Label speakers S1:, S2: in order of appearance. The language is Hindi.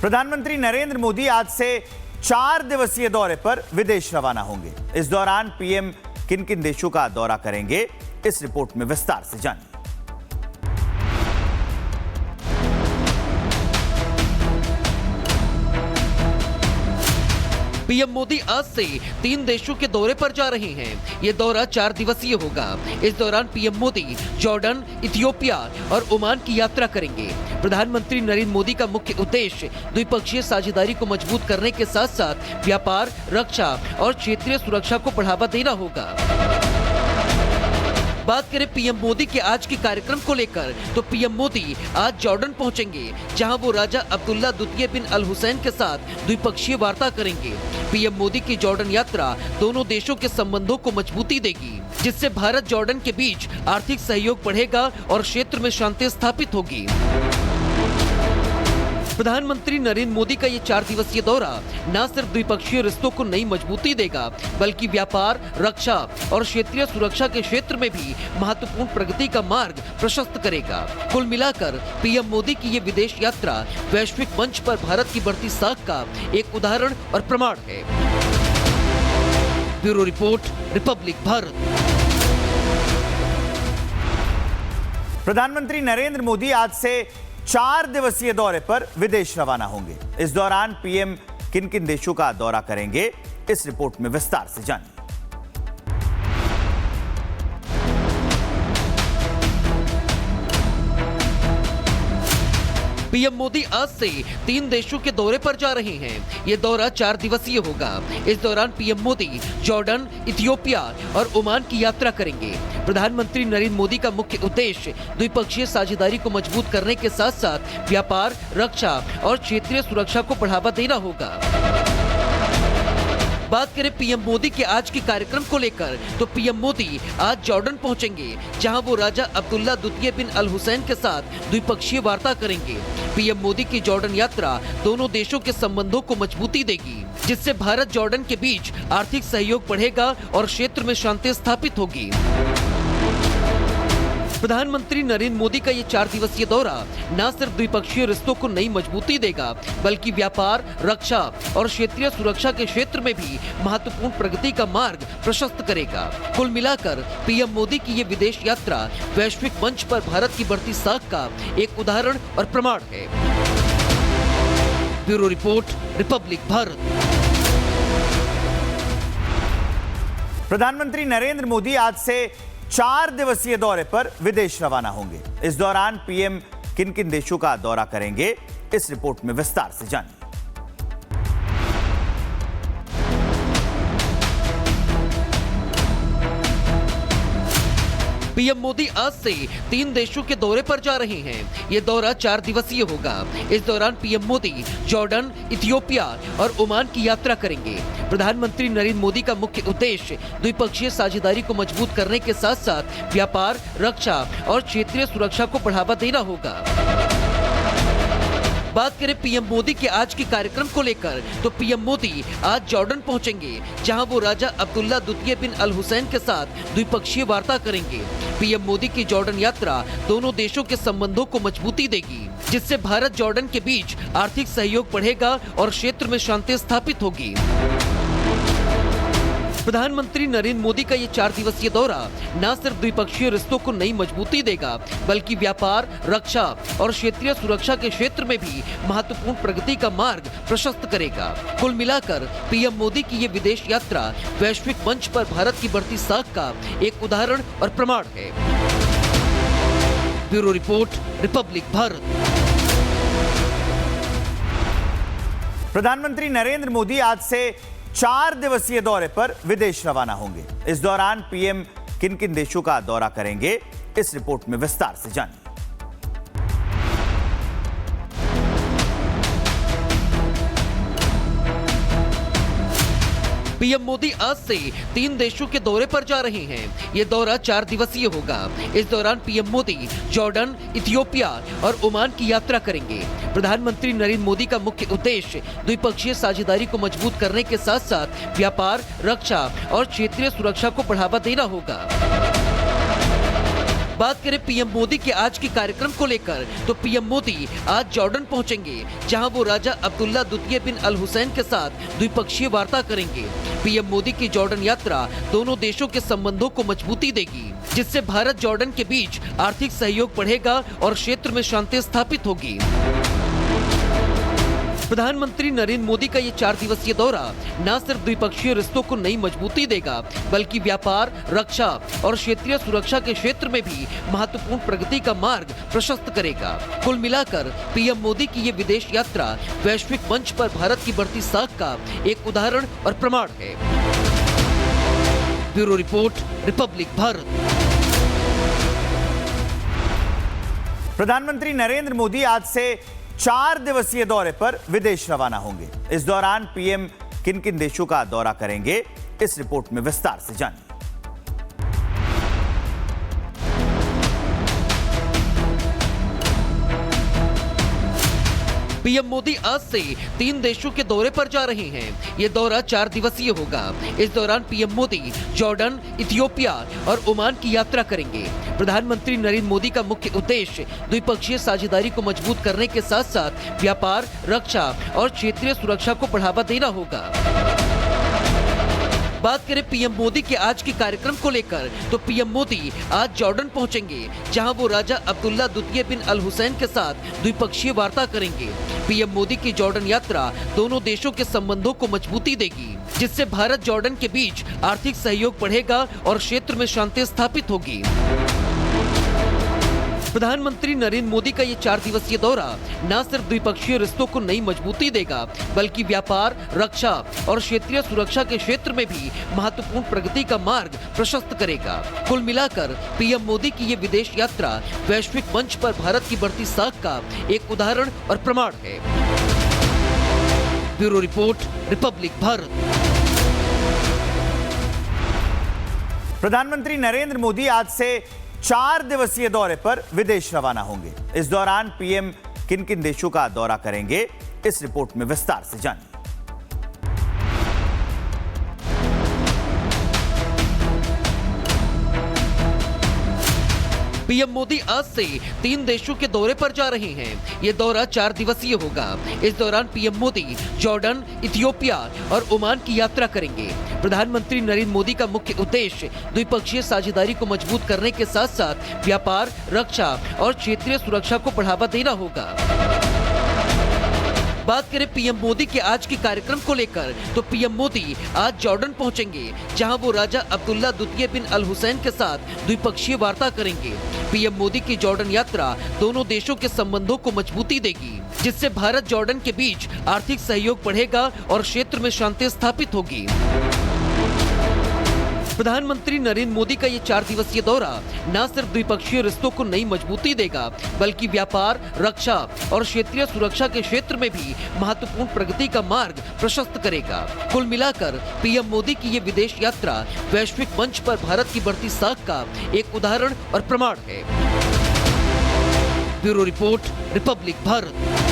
S1: प्रधानमंत्री नरेंद्र मोदी आज से 4 दिवसीय दौरे पर विदेश रवाना होंगे। इस दौरान पीएम किन किन देशों का दौरा करेंगे, इस रिपोर्ट में विस्तार से जानिए।
S2: पीएम मोदी आज से 3 देशों के दौरे पर जा रहे हैं। ये दौरा 4 दिवसीय होगा। इस दौरान पीएम मोदी जॉर्डन, इथियोपिया और ओमान की यात्रा करेंगे। प्रधानमंत्री नरेंद्र मोदी का मुख्य उद्देश्य द्विपक्षीय साझेदारी को मजबूत करने के साथ साथ व्यापार, रक्षा और क्षेत्रीय सुरक्षा को बढ़ावा देना होगा। बात करें पीएम मोदी के आज के कार्यक्रम को लेकर, तो पीएम मोदी आज जॉर्डन पहुंचेंगे, जहां वो राजा अब्दुल्ला द्वितीय बिन अल हुसैन के साथ द्विपक्षीय वार्ता करेंगे। पीएम मोदी की जॉर्डन यात्रा दोनों देशों के संबंधों को मजबूती देगी, जिससे भारत जॉर्डन के बीच आर्थिक सहयोग बढ़ेगा और क्षेत्र में शांति स्थापित होगी। प्रधानमंत्री नरेंद्र मोदी का ये 4 दिवसीय दौरा न सिर्फ द्विपक्षीय रिश्तों को नई मजबूती देगा, बल्कि व्यापार, रक्षा और क्षेत्रीय सुरक्षा के क्षेत्र में भी महत्वपूर्ण प्रगति का मार्ग प्रशस्त करेगा। कुल मिलाकर पीएम मोदी की ये विदेश यात्रा वैश्विक मंच पर भारत की बढ़ती साख का एक उदाहरण और प्रमाण है। Bureau report, Republic Bharat.
S1: प्रधानमंत्री नरेंद्र मोदी आज से 4 दिवसीय दौरे पर विदेश रवाना होंगे। इस दौरान पीएम किन किन देशों का दौरा करेंगे, इस रिपोर्ट में विस्तार से जानिए।
S2: पीएम मोदी आज से 3 देशों के दौरे पर जा रहे हैं। ये दौरा 4 दिवसीय होगा। इस दौरान पीएम मोदी जॉर्डन, इथियोपिया और ओमान की यात्रा करेंगे। प्रधानमंत्री नरेंद्र मोदी का मुख्य उद्देश्य द्विपक्षीय साझेदारी को मजबूत करने के साथ साथ व्यापार, रक्षा और क्षेत्रीय सुरक्षा को बढ़ावा देना होगा। बात करें पीएम मोदी के आज के कार्यक्रम को लेकर, तो पीएम मोदी आज जॉर्डन पहुंचेंगे, जहां वो राजा अब्दुल्ला द्वितीय बिन अल हुसैन के साथ द्विपक्षीय वार्ता करेंगे। पीएम मोदी की जॉर्डन यात्रा दोनों देशों के संबंधों को मजबूती देगी, जिससे भारत जॉर्डन के बीच आर्थिक सहयोग बढ़ेगा और क्षेत्र में शांति स्थापित होगी। प्रधानमंत्री नरेंद्र मोदी का ये 4 दिवसीय दौरा न सिर्फ द्विपक्षीय रिश्तों को नई मजबूती देगा, बल्कि व्यापार, रक्षा और क्षेत्रीय सुरक्षा के क्षेत्र में भी महत्वपूर्ण प्रगति का मार्ग प्रशस्त करेगा। कुल मिलाकर पीएम मोदी की ये विदेश यात्रा वैश्विक मंच पर भारत की बढ़ती साख का एक उदाहरण और प्रमाण है। Bureau report, Republic Bharat.
S1: प्रधानमंत्री नरेंद्र मोदी आज से 4 दिवसीय दौरे पर विदेश रवाना होंगे। इस दौरान पीएम किन किन देशों का दौरा करेंगे, इस रिपोर्ट में विस्तार से जानिए।
S2: पीएम मोदी आज से 3 देशों के दौरे पर जा रहे हैं। ये दौरा 4 दिवसीय होगा। इस दौरान पीएम मोदी जॉर्डन, इथियोपिया और ओमान की यात्रा करेंगे। प्रधानमंत्री नरेंद्र मोदी का मुख्य उद्देश्य द्विपक्षीय साझेदारी को मजबूत करने के साथ साथ व्यापार, रक्षा और क्षेत्रीय सुरक्षा को बढ़ावा देना होगा। बात करें पीएम मोदी के आज के कार्यक्रम को लेकर, तो पीएम मोदी आज जॉर्डन पहुंचेंगे, जहां वो राजा अब्दुल्ला द्वितीय बिन अल हुसैन के साथ द्विपक्षीय वार्ता करेंगे। पीएम मोदी की जॉर्डन यात्रा दोनों देशों के संबंधों को मजबूती देगी, जिससे भारत जॉर्डन के बीच आर्थिक सहयोग बढ़ेगा और क्षेत्र में शांति स्थापित होगी। प्रधानमंत्री नरेंद्र मोदी का ये 4 दिवसीय दौरा न सिर्फ द्विपक्षीय रिश्तों को नई मजबूती देगा, बल्कि व्यापार, रक्षा और क्षेत्रीय सुरक्षा के क्षेत्र में भी महत्वपूर्ण प्रगति का मार्ग प्रशस्त करेगा। कुल मिलाकर पीएम मोदी की ये विदेश यात्रा वैश्विक मंच पर भारत की बढ़ती साख का एक उदाहरण और प्रमाण है। Bureau report, Republic Bharat.
S1: प्रधानमंत्री नरेंद्र मोदी आज से 4 दिवसीय दौरे पर विदेश रवाना होंगे। इस दौरान पीएम किन किन देशों का दौरा करेंगे, इस रिपोर्ट में विस्तार से जानिए।
S2: पीएम मोदी आज से 3 देशों के दौरे पर जा रहे हैं। ये दौरा 4 दिवसीय होगा। इस दौरान पीएम मोदी जॉर्डन, इथियोपिया और ओमान की यात्रा करेंगे। प्रधानमंत्री नरेंद्र मोदी का मुख्य उद्देश्य द्विपक्षीय साझेदारी को मजबूत करने के साथ साथ व्यापार, रक्षा और क्षेत्रीय सुरक्षा को बढ़ावा देना होगा। बात करें पीएम मोदी के आज के कार्यक्रम को लेकर तो पीएम मोदी आज जॉर्डन पहुंचेंगे, जहां वो राजा अब्दुल्ला द्वितीय बिन अल हुसैन के साथ द्विपक्षीय वार्ता करेंगे। पीएम मोदी की जॉर्डन यात्रा दोनों देशों के संबंधों को मजबूती देगी, जिससे भारत जॉर्डन के बीच आर्थिक सहयोग बढ़ेगा और क्षेत्र में शांति स्थापित होगी। प्रधानमंत्री नरेंद्र मोदी का ये 4 दिवसीय दौरा न सिर्फ द्विपक्षीय रिश्तों को नई मजबूती देगा, बल्कि व्यापार, रक्षा और क्षेत्रीय सुरक्षा के क्षेत्र में भी महत्वपूर्ण प्रगति का मार्ग प्रशस्त करेगा। कुल मिलाकर पीएम मोदी की ये विदेश यात्रा वैश्विक मंच पर भारत की बढ़ती साख का एक उदाहरण और प्रमाण है। Bureau report, Republic Bharat.
S1: प्रधानमंत्री नरेंद्र मोदी आज से 4 दिवसीय दौरे पर विदेश रवाना होंगे। इस दौरान पीएम किन किन देशों का दौरा करेंगे, इस रिपोर्ट में विस्तार से जानिए।
S2: पीएम मोदी आज से 3 देशों के दौरे पर जा रहे हैं। ये दौरा 4 दिवसीय होगा। इस दौरान पीएम मोदी जॉर्डन, इथियोपिया और ओमान की यात्रा करेंगे। प्रधानमंत्री नरेंद्र मोदी का मुख्य उद्देश्य द्विपक्षीय साझेदारी को मजबूत करने के साथ साथ व्यापार, रक्षा और क्षेत्रीय सुरक्षा को बढ़ावा देना होगा। बात करें पीएम मोदी के आज के कार्यक्रम को लेकर तो पीएम मोदी आज जॉर्डन पहुंचेंगे, जहां वो राजा अब्दुल्ला द्वितीय बिन अल हुसैन के साथ द्विपक्षीय वार्ता करेंगे। पीएम मोदी की जॉर्डन यात्रा दोनों देशों के संबंधों को मजबूती देगी, जिससे भारत जॉर्डन के बीच आर्थिक सहयोग बढ़ेगा और क्षेत्र में शांति स्थापित होगी। प्रधानमंत्री नरेंद्र मोदी का ये 4 दिवसीय दौरा न सिर्फ द्विपक्षीय रिश्तों को नई मजबूती देगा, बल्कि व्यापार, रक्षा और क्षेत्रीय सुरक्षा के क्षेत्र में भी महत्वपूर्ण प्रगति का मार्ग प्रशस्त करेगा। कुल मिलाकर पीएम मोदी की ये विदेश यात्रा वैश्विक मंच पर भारत की बढ़ती साख का एक उदाहरण और प्रमाण है। Bureau report, Republic Bharat.
S1: प्रधानमंत्री नरेंद्र मोदी आज से 4 दिवसीय दौरे पर विदेश रवाना होंगे। इस दौरान पीएम किन किन देशों का दौरा करेंगे, इस रिपोर्ट में विस्तार से जानिए।
S2: पीएम मोदी आज से 3 देशों के दौरे पर जा रहे हैं। ये दौरा 4 दिवसीय होगा। इस दौरान पीएम मोदी जॉर्डन, इथियोपिया और ओमान की यात्रा करेंगे। प्रधानमंत्री नरेंद्र मोदी का मुख्य उद्देश्य द्विपक्षीय साझेदारी को मजबूत करने के साथ साथ व्यापार, रक्षा और क्षेत्रीय सुरक्षा को बढ़ावा देना होगा। बात करें पीएम मोदी के आज के कार्यक्रम को लेकर तो पीएम मोदी आज जॉर्डन पहुंचेंगे, जहां वो राजा अब्दुल्ला द्वितीय बिन अल हुसैन के साथ द्विपक्षीय वार्ता करेंगे। पीएम मोदी की जॉर्डन यात्रा दोनों देशों के संबंधों को मजबूती देगी, जिससे भारत जॉर्डन के बीच आर्थिक सहयोग बढ़ेगा और क्षेत्र में शांति स्थापित होगी। प्रधानमंत्री नरेंद्र मोदी का ये 4 दिवसीय दौरा न सिर्फ द्विपक्षीय रिश्तों को नई मजबूती देगा, बल्कि व्यापार, रक्षा और क्षेत्रीय सुरक्षा के क्षेत्र में भी महत्वपूर्ण प्रगति का मार्ग प्रशस्त करेगा। कुल मिलाकर पीएम मोदी की ये विदेश यात्रा वैश्विक मंच पर भारत की बढ़ती साख का एक उदाहरण और प्रमाण है। Bureau report, Republic Bharat.